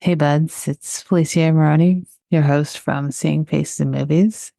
Hey buds, it's Felicia Maroney, your host from Seeing Faces in Movies.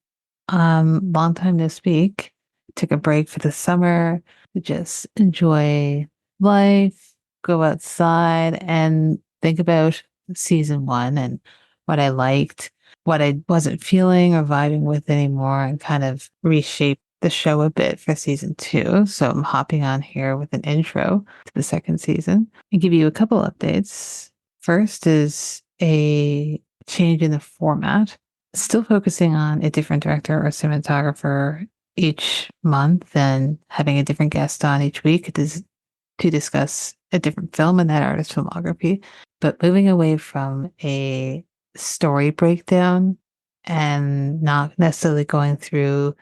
Long time no speak. Took a break for the summer to just enjoy life, go outside and think about season one and what I liked, what I wasn't feeling or vibing with anymore, and kind of reshape the show a bit for season two. So I'm hopping on here with an intro to the second season and give you a couple updates. First is a change in the format, still focusing on a different director or cinematographer each month and having a different guest on each week to discuss a different film and that artist's filmography, but moving away from a story breakdown and not necessarily going through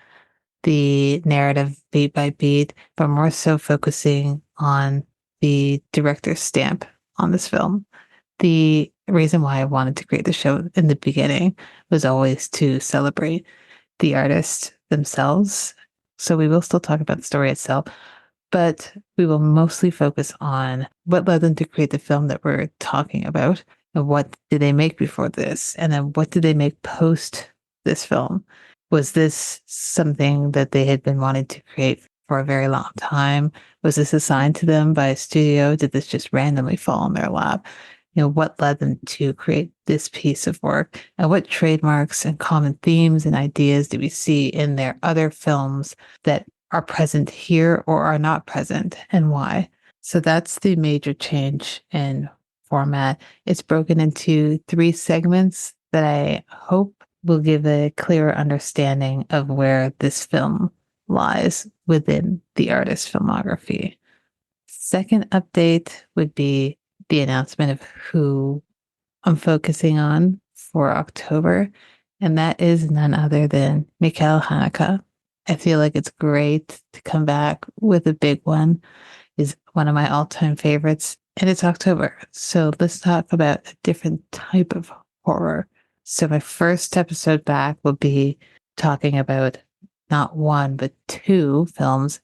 the narrative beat by beat, but more so focusing on the director's stamp on this film. The reason why I wanted to create the show in the beginning was always to celebrate the artists themselves. So we will still talk about the story itself, but we will mostly focus on what led them to create the film that we're talking about and what did they make before this, and then what did they make post this film. Was this something that they had been wanting to create for a very long time? Was this assigned to them by a studio? Did this just randomly fall in their lap? What led them to create this piece of work, and what trademarks and common themes and ideas do we see in their other films that are present here or are not present, and why? So that's the major change in format. It's broken into three segments that I hope will give a clearer understanding of where this film lies within the artist's filmography. Second update would be the announcement of who I'm focusing on for October, and that is none other than Mikhail Haneke. I feel like it's great to come back with a big one. Is one of my all-time favorites, and it's October. So let's talk about a different type of horror. So my first episode back will be talking about not one, but two films,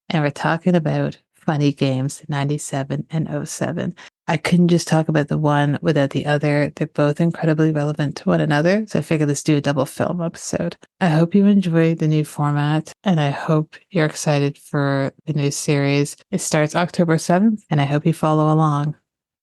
and we're talking about Funny Games 97 and '07. I couldn't just talk about the one without the other. They're both incredibly relevant to one another. So I figured let's do a double film episode. I hope you enjoy the new format, and I hope you're excited for the new series. It starts October 7th, and I hope you follow along.